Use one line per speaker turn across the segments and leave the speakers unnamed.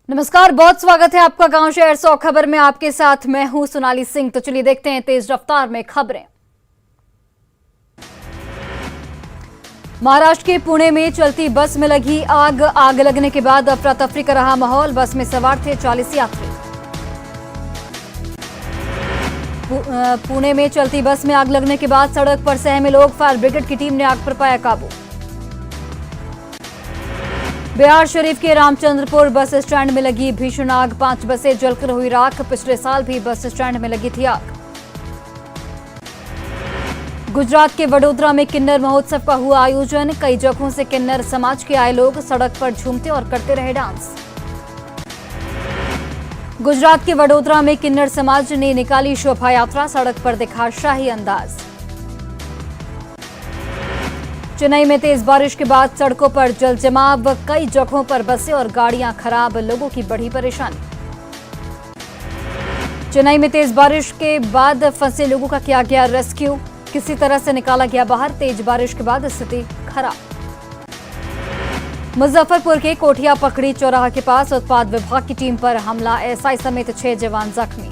नमस्कार, बहुत स्वागत है आपका गांव शहर 100 खबर में। आपके साथ मैं हूं सोनाली सिंह। तो चलिए देखते हैं तेज रफ्तार में खबरें। महाराष्ट्र के पुणे में चलती बस में लगी आग लगने के बाद अफरा तफरी का रहा माहौल। बस में सवार थे 40 यात्री। पुणे में चलती बस में आग लगने के बाद सड़क पर सहमे लोग। फायर ब्रिगेड की टीम ने आग पर पाया काबू। बिहार शरीफ के रामचंद्रपुर बस स्टैंड में लगी भीषण आग। 5 बसें जलकर हुई राख। पिछले साल भी बस स्टैंड में लगी थी आग। गुजरात के वडोदरा में किन्नर महोत्सव का हुआ आयोजन। कई जगहों से किन्नर समाज के आए लोग सड़क पर झूमते और करते रहे डांस। गुजरात के वडोदरा में किन्नर समाज ने निकाली शोभा यात्रा। सड़क पर दिखा शाही अंदाज। चेन्नई में तेज बारिश के बाद सड़कों पर जल जमाव। कई जगहों पर बसें और गाड़ियां खराब। लोगों की बढ़ी परेशानी। चेन्नई में तेज बारिश के बाद फंसे लोगों का किया गया रेस्क्यू। किसी तरह से निकाला गया बाहर। तेज बारिश के बाद स्थिति खराब। मुजफ्फरपुर के कोठिया पकड़ी चौराहा के पास उत्पाद विभाग की टीम पर हमला। एसआई समेत 6 जवान जख्मी।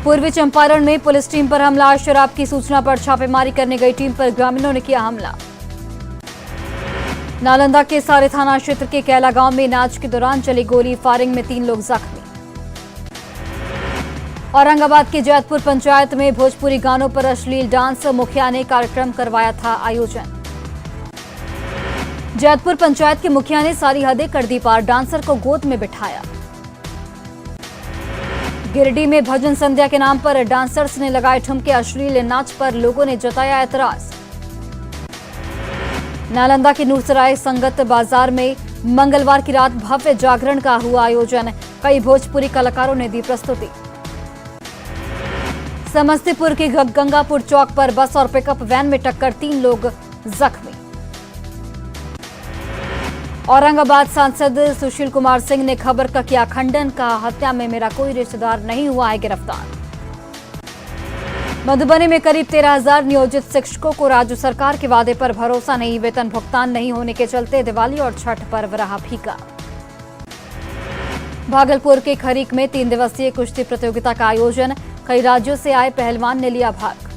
पूर्वी चंपारण में पुलिस टीम पर हमला। शराब की सूचना पर छापेमारी करने गई टीम पर ग्रामीणों ने किया हमला। नालंदा के सारे थाना क्षेत्र के कैला गांव में नाच के दौरान चली गोली फायरिंग में 3 लोग जख्मी। औरंगाबाद के जैतपुर पंचायत में भोजपुरी गानों पर अश्लील डांस। मुखिया ने कार्यक्रम करवाया था आयोजन। जैतपुर पंचायत के मुखिया ने सारी हदें कर दी पार। डांसर को गोद में बिठाया। गिरिडीह में भजन संध्या के नाम पर डांसर्स ने लगाए ठुमके। अश्लील नाच पर लोगों ने जताया ऐतराज। नालंदा के नूरसराय संगत बाजार में मंगलवार की रात भव्य जागरण का हुआ आयोजन। कई भोजपुरी कलाकारों ने दी प्रस्तुति। समस्तीपुर के गंगापुर चौक पर बस और पिकअप वैन में टक्कर। 3 लोग जख्मी। औरंगाबाद सांसद सुशील कुमार सिंह ने खबर का किया खंडन। कहा, हत्या में मेरा कोई रिश्तेदार नहीं हुआ है गिरफ्तार। मधुबनी में करीब 13,000 नियोजित शिक्षकों को राज्य सरकार के वादे पर भरोसा नहीं। वेतन भुगतान नहीं होने के चलते दिवाली और छठ पर्व रहा फीका। भागलपुर के खरीक में 3 दिवसीय कुश्ती प्रतियोगिता का आयोजन। कई राज्यों से आए पहलवान ने लिया भाग।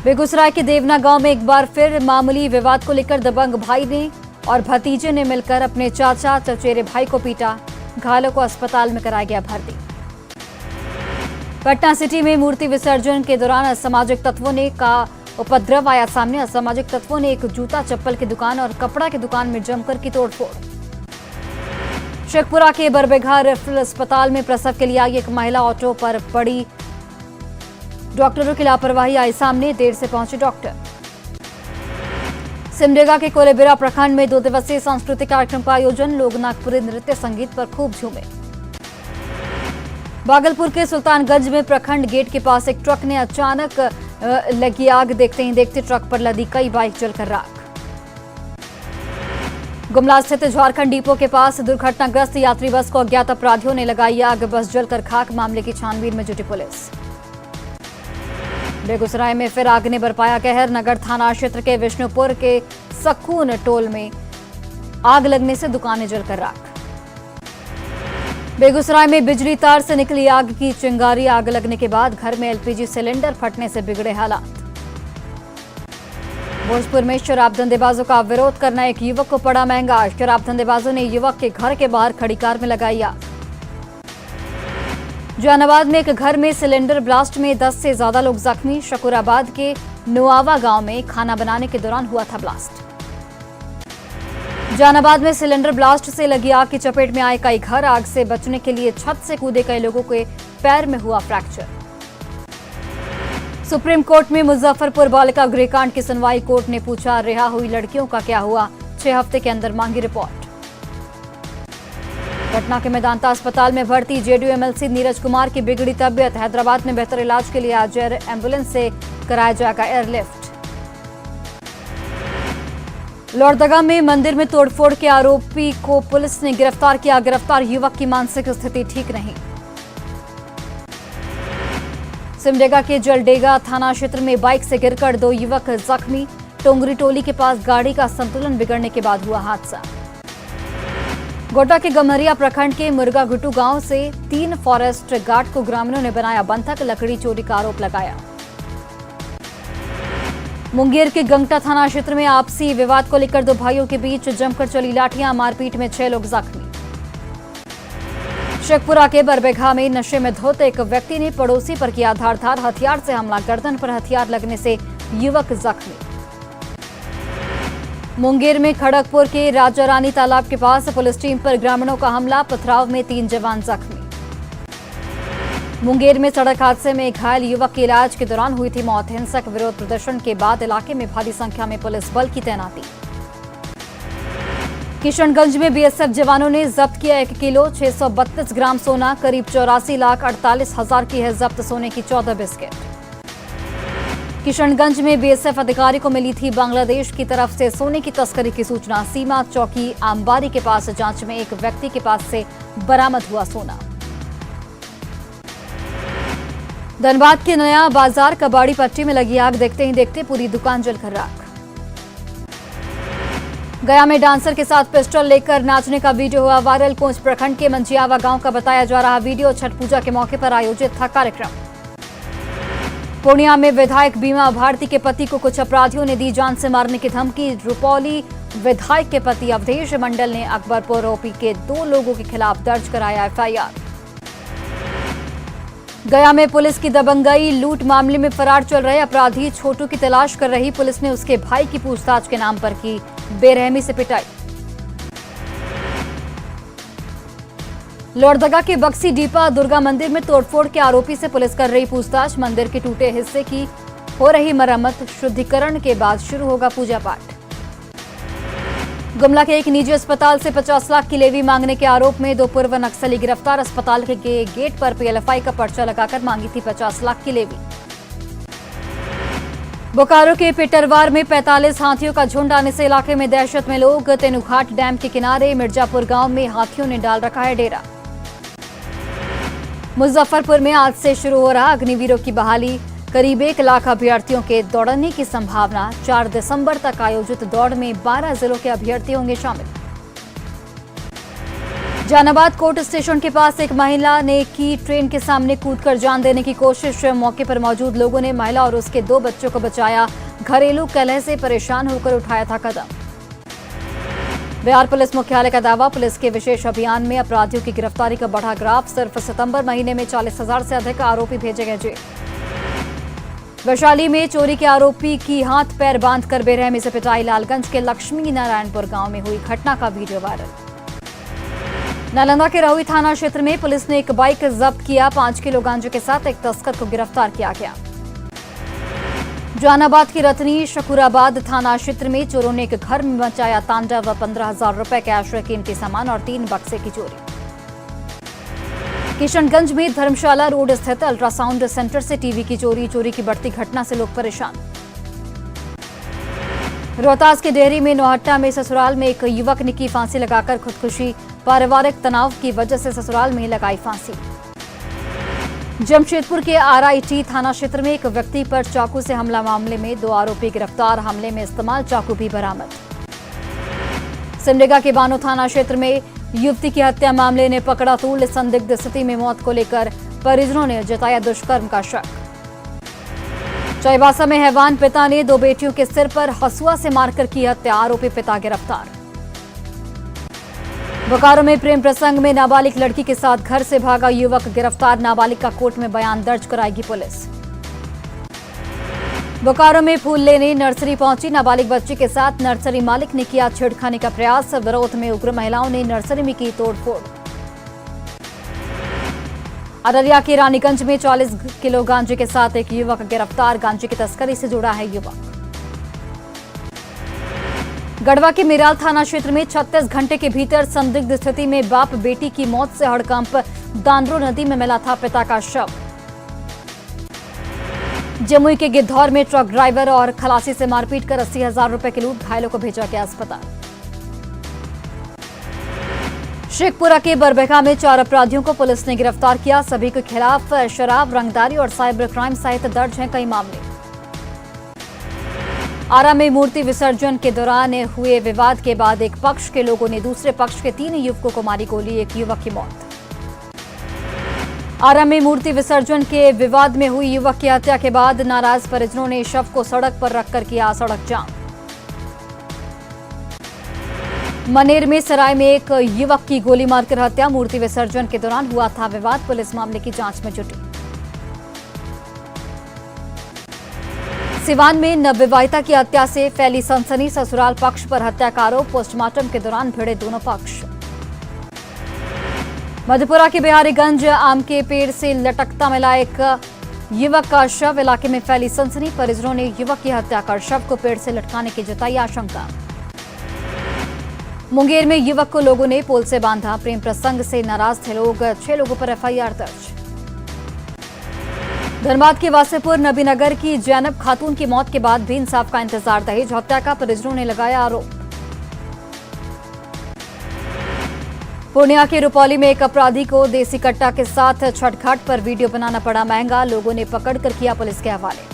बेगूसराय के देवना गांव में एक बार फिर मामूली विवाद को लेकर दबंग भाई ने और भतीजे ने मिलकर अपने चाचा चचेरे भाई को पीटा। घायलों को अस्पताल में कराया गया भर्ती। पटना सिटी में मूर्ति विसर्जन के दौरान असामाजिक तत्वों ने का उपद्रव आया सामने। असामाजिक तत्वों ने एक जूता चप्पल की दुकान और कपड़ा की दुकान में जमकर की तोड़फोड़। शेखपुरा के बरबेघा रेफरल अस्पताल में प्रसव के लिए आई एक महिला ऑटो पर पड़ी। डॉक्टरों की लापरवाही आई सामने। देर से पहुंचे डॉक्टर। सिमडेगा के कोलेबिरा प्रखंड में 2 दिवसीय सांस्कृतिक कार्यक्रम का आयोजन। लोग नागपुरी नृत्य संगीत पर खूब झूमे। भागलपुर के सुल्तानगंज में प्रखंड गेट के पास एक ट्रक ने अचानक लगी आग। देखते ही देखते ट्रक पर लदी कई बाइक जलकर राख। गुमला स्थित झारखंड डिपो के पास दुर्घटनाग्रस्त यात्री बस को अज्ञात अपराधियों ने लगाई आग। बस जलकर खाक। मामले की छानबीन में जुटी पुलिस। बेगूसराय में फिर आग ने बरपाया कहर। नगर थाना क्षेत्र के विष्णुपुर के सखून टोल में आग लगने से दुकानें जलकर राख। बेगूसराय में बिजली तार से निकली आग की चिंगारी। आग लगने के बाद घर में एलपीजी सिलेंडर फटने से बिगड़े हालात। भोजपुर में शराब धंधेबाजों का विरोध करना एक युवक को पड़ा महंगा। शराब धंधेबाजों ने युवक के घर के बाहर खड़ी कार में लगाई आग। जहानाबाद में एक घर में सिलेंडर ब्लास्ट में 10 से ज्यादा लोग जख्मी। शकूराबाद के नुआवा गांव में खाना बनाने के दौरान हुआ था ब्लास्ट। जहानाबाद में सिलेंडर ब्लास्ट से लगी आग की चपेट में आए कई घर। आग से बचने के लिए छत से कूदे कई लोगों के पैर में हुआ फ्रैक्चर। सुप्रीम कोर्ट में मुजफ्फरपुर बालिका गृहकांड की सुनवाई। कोर्ट ने पूछा, रिहा हुई लड़कियों का क्या हुआ? 6 हफ्ते के अंदर मांगी रिपोर्ट। पटना के मेदांता अस्पताल में भर्ती जेडीयू एमएलसी नीरज कुमार की बिगड़ी तबियत। हैदराबाद में बेहतर इलाज के लिए आज एयर एम्बुलेंस से कराया जाएगा एयरलिफ्ट। लोहरदगा में मंदिर में तोड़फोड़ के आरोपी को पुलिस ने गिरफ्तार किया। गिरफ्तार युवक की मानसिक स्थिति ठीक नहीं। सिमडेगा के जलडेगा थाना क्षेत्र में बाइक से गिरकर 2 युवक जख्मी। टोंगरी टोली के पास गाड़ी का संतुलन बिगड़ने के बाद हुआ हादसा। गोड्डा के गमरिया प्रखंड के मुर्गागुट्टू गांव से 3 फॉरेस्ट गार्ड को ग्रामीणों ने बनाया बंधक, लकड़ी चोरी का आरोप लगाया। मुंगेर के गंगटा थाना क्षेत्र में आपसी विवाद को लेकर 2 भाइयों के बीच जमकर चली लाठियां, मारपीट में 6 लोग जख्मी। शेखपुरा के बरबेघा में नशे में धुत एक व्यक्ति ने पड़ोसी पर किया धारदार हथियार से हमला, गर्दन पर हथियार लगने से युवक जख्मी। मुंगेर में खड़गपुर के राजा रानी तालाब के पास पुलिस टीम पर ग्रामीणों का हमला, पथराव में 3 जवान जख्मी। मुंगेर में सड़क हादसे में घायल युवक की इलाज के दौरान हुई थी मौत। हिंसक विरोध प्रदर्शन के बाद इलाके में भारी संख्या में पुलिस बल की तैनाती। किशनगंज में बीएसएफ जवानों ने जब्त किया 1 किलो 632 ग्राम सोना, करीब 84,48,000 की है जब्त सोने की 14 बिस्किट। किशनगंज में बीएसएफ अधिकारी को मिली थी बांग्लादेश की तरफ से सोने की तस्करी की सूचना। सीमा चौकी आमबारी के पास जांच में एक व्यक्ति के पास से बरामद हुआ सोना। धनबाद के नया बाजार कबाड़ी पट्टी में लगी आग, देखते ही देखते पूरी दुकान जलकर राख। गया में डांसर के साथ पिस्टल लेकर नाचने का वीडियो हुआ वायरल। कोंच प्रखंड के मंजियावा गांव का बताया जा रहा वीडियो। छठ पूजा के मौके पर आयोजित था कार्यक्रम। पूर्णिया में विधायक बीमा भारती के पति को कुछ अपराधियों ने दी जान से मारने की धमकी। रुपौली विधायक के पति अवधेश मंडल ने अकबरपुर ओपी के 2 लोगों के खिलाफ दर्ज कराया एफआईआर। गया में पुलिस की दबंगई, लूट मामले में फरार चल रहे अपराधी छोटू की तलाश कर रही पुलिस ने उसके भाई की पूछताछ के नाम पर की बेरहमी से पिटाई। लोहरदगा के बक्सी डीपा दुर्गा मंदिर में तोड़फोड़ के आरोपी से पुलिस कर रही पूछताछ। मंदिर के टूटे हिस्से की हो रही मरम्मत, शुद्धिकरण के बाद शुरू होगा पूजा पाठ। गुमला के एक निजी अस्पताल से 50 लाख की लेवी मांगने के आरोप में 2 पूर्व नक्सली गिरफ्तार। अस्पताल के गेट पर पीएलएफआई का पर्चा लगाकर मांगी थी 50 लाख की लेवी। बोकारो के पिटरवार में 45 हाथियों का झुंड आने से इलाके में दहशत में लोग। तेनुघाट डैम के किनारे मिर्जापुर गांव में हाथियों ने डाल रखा है डेरा। मुजफ्फरपुर में आज से शुरू हो रहा अग्निवीरों की बहाली, करीब 1 लाख अभ्यर्थियों के दौड़ने की संभावना। 4 दिसंबर तक आयोजित दौड़ में 12 जिलों के अभ्यर्थी होंगे शामिल। जहानाबाद कोर्ट स्टेशन के पास एक महिला ने की ट्रेन के सामने कूदकर जान देने की कोशिश। मौके पर मौजूद लोगों ने महिला और उसके 2 बच्चों को बचाया। घरेलू कलह से परेशान होकर उठाया था कदम। बिहार पुलिस मुख्यालय का दावा, पुलिस के विशेष अभियान में अपराधियों की गिरफ्तारी का बढ़ा ग्राफ। सिर्फ सितंबर महीने में 40,000 से अधिक आरोपी भेजे गए जेल। वैशाली में चोरी के आरोपी की हाथ पैर बांधकर बेरहमी से पिटाई। लालगंज के लक्ष्मी नारायणपुर गांव में हुई घटना का वीडियो वायरल। नालंदा के रहुई थाना क्षेत्र में पुलिस ने एक बाइक जब्त किया। 5 किलो गांजे के साथ एक तस्कर को गिरफ्तार किया गया। जहानाबाद की रतनी शकुराबाद थाना क्षेत्र में चोरों ने एक घर में मचाया तांडव। 15,000 रुपए कैश, कीमती सामान और 3 बक्से की चोरी। किशनगंज में धर्मशाला रोड स्थित अल्ट्रासाउंड सेंटर से टीवी की चोरी की बढ़ती घटना से लोग परेशान। रोहतास के डेहरी में नौहट्टा में ससुराल में एक युवक ने की फांसी लगाकर खुदकुशी। पारिवारिक तनाव की वजह से ससुराल में लगाई फांसी। जमशेदपुर के आरआईटी थाना क्षेत्र में एक व्यक्ति पर चाकू से हमला मामले में 2 आरोपी गिरफ्तार। हमले में इस्तेमाल चाकू भी बरामद। सिमडेगा के बानो थाना क्षेत्र में युवती की हत्या मामले ने पकड़ा तूल। संदिग्ध स्थिति में मौत को लेकर परिजनों ने जताया दुष्कर्म का शक। चाईबासा में हैवान पिता ने 2 बेटियों के सिर पर हंसुआ से मारकर की हत्या। आरोपी पिता गिरफ्तार। बोकारो में प्रेम प्रसंग में नाबालिग लड़की के साथ घर से भागा युवक गिरफ्तार। नाबालिग का कोर्ट में बयान दर्ज कराएगी पुलिस। बोकारो में फूल लेने नर्सरी पहुंची नाबालिग बच्ची के साथ नर्सरी मालिक ने किया छेड़खानी का प्रयास। विरोध में उग्र महिलाओं ने नर्सरी में की तोड़फोड़। अररिया के रानीगंज में 40 किलो गांजे के साथ एक युवक गिरफ्तार। गांजे की तस्करी से जुड़ा है युवक। गढ़वा के मिराल थाना क्षेत्र में 36 घंटे के भीतर संदिग्ध स्थिति में बाप बेटी की मौत से हड़कंप। दानरो नदी में मिला था पिता का शव। जमुई के गिद्धौर में ट्रक ड्राइवर और खलासी से मारपीट कर 80,000 रुपए की लूट, घायलों को भेजा गया अस्पताल। शेखपुरा के बरबेघा में 4 अपराधियों को पुलिस ने गिरफ्तार किया। सभी के खिलाफ शराब, रंगदारी और साइबर क्राइम सहित दर्ज हैं कई मामले। आरा में मूर्ति विसर्जन के दौरान हुए विवाद के बाद एक पक्ष के लोगों ने दूसरे पक्ष के 3 युवकों को मारी गोली, एक युवक की मौत। आरा में मूर्ति विसर्जन के विवाद में हुई युवक की हत्या के बाद नाराज परिजनों ने शव को सड़क पर रखकर किया सड़क जाम। मनेर में सराय में एक युवक की गोली मारकर हत्या, मूर्ति विसर्जन के दौरान हुआ था विवाद, पुलिस मामले की जांच में जुटी। सिवान में नवविवाहिता की हत्या से फैली सनसनी, ससुराल पक्ष पर हत्या का आरोप, पोस्टमार्टम के दौरान भिड़े दोनों पक्ष। मधेपुरा के बिहारीगंज आम के पेड़ से लटकता मिला एक युवक का शव, इलाके में फैली सनसनी, परिजनों ने युवक की हत्या कर शव को पेड़ से लटकाने की जताई आशंका। मुंगेर में युवक को लोगों ने पोल से बांधा, प्रेम प्रसंग से नाराज थे लोग, 6 लोगों पर एफआईआर दर्ज। धनबाद के वासेपुर नबीनगर की जैनब खातून की मौत के बाद भी इंसाफ का इंतजार, दहेज हत्या का परिजनों ने लगाया आरोप। पूर्णिया के रुपौली में एक अपराधी को देसी कट्टा के साथ छठघाट पर वीडियो बनाना पड़ा महंगा, लोगों ने पकड़कर किया पुलिस के हवाले।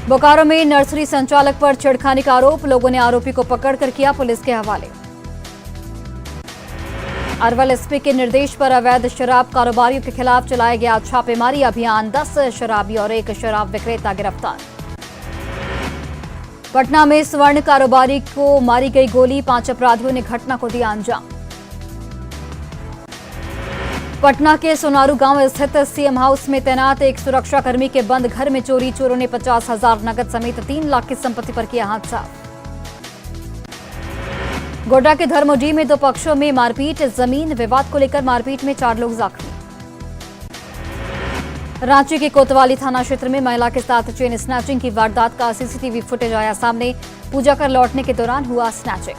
बोकारो में नर्सरी संचालक पर छेड़खानी का आरोप, लोगों ने आरोपी को पकड़कर किया पुलिस के हवाले। अरवल एसपी के निर्देश पर अवैध शराब कारोबारियों के खिलाफ चलाया गया छापेमारी अभियान, 10 शराबी और 1 शराब विक्रेता गिरफ्तार। पटना में स्वर्ण कारोबारी को मारी गई गोली, 5 अपराधियों ने घटना को दिया अंजाम। पटना के सोनारू गांव स्थित सीएम हाउस में तैनात एक सुरक्षाकर्मी के बंद घर में चोरी, चोरों ने 50,000 नकद समेत 3 लाख की संपत्ति पर किया हाथ साफ। गोड्डा के धर्मोडी में 2 पक्षों में मारपीट, जमीन विवाद को लेकर मारपीट में 4 लोग जख्मी। रांची के कोतवाली थाना क्षेत्र में महिला के साथ चेन स्नैचिंग की वारदात का सीसीटीवी फुटेज आया सामने, पूजा कर लौटने के दौरान हुआ स्नैचिंग।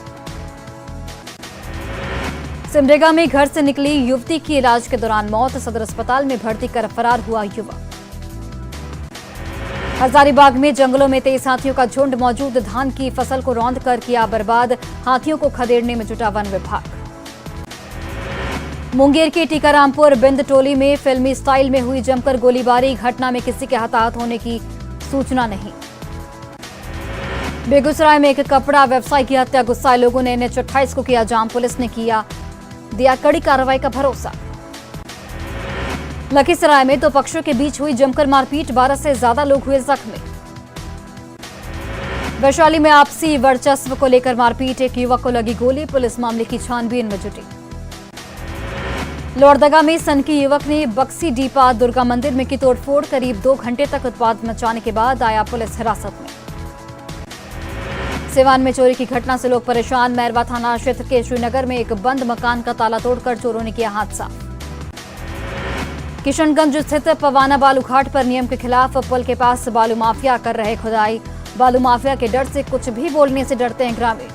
सिमडेगा में घर से निकली युवती की इलाज के दौरान मौत, सदर अस्पताल में भर्ती कर फरार हुआ युवक। हजारीबाग में जंगलों में तेज हाथियों का झुंड मौजूद, धान की फसल को रौंद कर किया बर्बाद, हाथियों को खदेड़ने में जुटा वन विभाग। मुंगेर के टीकारामपुर बिंद टोली में फिल्मी स्टाइल में हुई जमकर गोलीबारी, घटना में किसी के हताहत होने की सूचना नहीं। बेगूसराय में एक कपड़ा व्यवसायी की हत्या, गुस्साए लोगों ने NH-28 को किया जाम, पुलिस ने दिया कड़ी कार्रवाई का भरोसा। लखीसराय में 2 पक्षों के बीच हुई जमकर मारपीट, 12 से ज्यादा लोग हुए जख्मी। वैशाली में आपसी वर्चस्व को लेकर मारपीट, एक युवक को लगी गोली, पुलिस मामले की छानबीन में जुटी। लोहरदगा में सनकी युवक ने बक्सी डीपा दुर्गा मंदिर में की तोड़फोड़, करीब 2 घंटे तक उत्पात मचाने के बाद आया पुलिस हिरासत में। सिवान में चोरी की घटना से लोग परेशान, मैरवा थाना क्षेत्र के श्रीनगर में एक बंद मकान का ताला तोड़कर चोरों ने किया हादसा। किशनगंज स्थित पवाना बालू घाट पर नियम के खिलाफ पुल के पास बालू माफिया कर रहे खुदाई, बालू माफिया के डर से कुछ भी बोलने से डरते हैं ग्रामीण।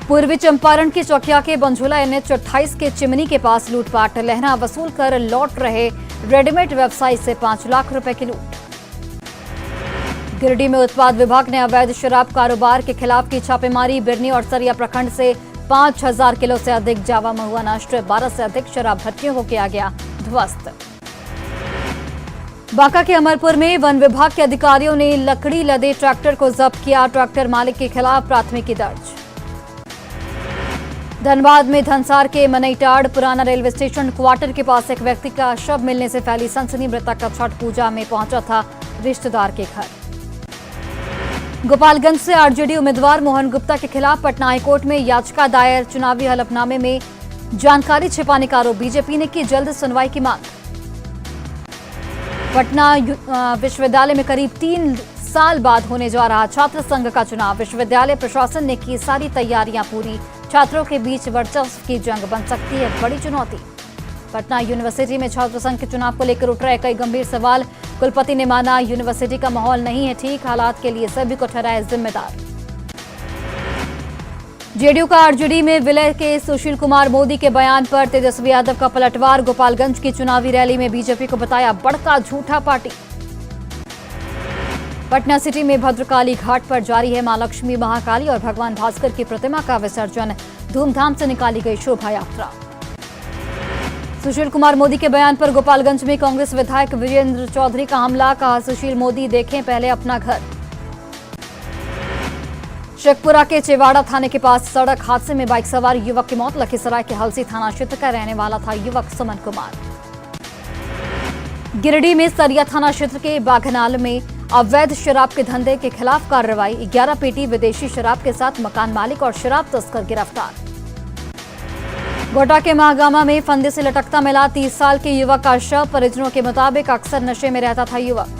पूर्वी चंपारण की चौकिया के बंझोला NH-28 के चिमनी के पास लूटपाट, लहरा वसूल कर लौट रहे रेडीमेड व्यवसायी से 5 लाख रुपए की लूट। गिरिडीह में उत्पाद विभाग ने अवैध शराब कारोबार के खिलाफ की छापेमारी, बिरनी और सरिया प्रखंड से 5,000 किलो से अधिक जावा महुआ नष्ट, 12 से अधिक शराब भट्टियों को किया गया ध्वस्त। बांका के अमरपुर में वन विभाग के अधिकारियों ने लकड़ी लदे ट्रैक्टर को जब्त किया, ट्रैक्टर मालिक के खिलाफ प्राथमिकी दर्ज। धनबाद में धनसार के मनईटाड़ पुराना रेलवे स्टेशन क्वार्टर के पास एक व्यक्ति का शव मिलने से फैली सनसनी, मृतक का छठ पूजा में पहुंचा था रिश्तेदार के घर। गोपालगंज से आरजेडी उम्मीदवार मोहन गुप्ता के खिलाफ पटना हाईकोर्ट में याचिका दायर, चुनावी हलफनामे में जानकारी छिपाने का आरोप, बीजेपी ने की जल्द सुनवाई की मांग। पटना विश्वविद्यालय में करीब 3 साल बाद होने जा रहा छात्र संघ का चुनाव, विश्वविद्यालय प्रशासन ने की सारी तैयारियां पूरी, छात्रों के बीच वर्चस्व की जंग बन सकती है बड़ी चुनौती। पटना यूनिवर्सिटी में छात्र संघ के चुनाव को लेकर उठ रहे कई गंभीर सवाल, कुलपति ने माना यूनिवर्सिटी का माहौल नहीं है ठीक, हालात के लिए सभी को ठहराया जिम्मेदार। जेडीयू का आरजेडी में विलय के सुशील कुमार मोदी के बयान पर तेजस्वी यादव का पलटवार, गोपालगंज की चुनावी रैली में बीजेपी को बताया बड़का झूठा पार्टी। पटना सिटी में भद्रकाली घाट पर जारी है मां लक्ष्मी, महाकाली और भगवान भास्कर की प्रतिमा का विसर्जन, धूमधाम से निकाली गई शोभा यात्रा। सुशील कुमार मोदी के बयान पर गोपालगंज में कांग्रेस विधायक वीरेंद्र चौधरी का हमला। कहा, सुशील मोदी देखें पहले अपना घर। शेखपुरा के चेवाड़ा थाने के पास सड़क हादसे में बाइक सवार युवक की मौत। लखीसराय के हलसी थाना क्षेत्र का रहने वाला था युवक सुमन कुमार। गिरिडीह में सरिया थाना क्षेत्र के बाघनाल में अवैध शराब के धंधे के खिलाफ कार्रवाई। 11 पेटी विदेशी शराब के साथ मकान मालिक और शराब तस्कर गिरफ्तार। गोड्डा के महागामा में फंदे से लटकता मिला 30 साल के युवक का शव। परिजनों के मुताबिक अक्सर नशे में रहता था युवक।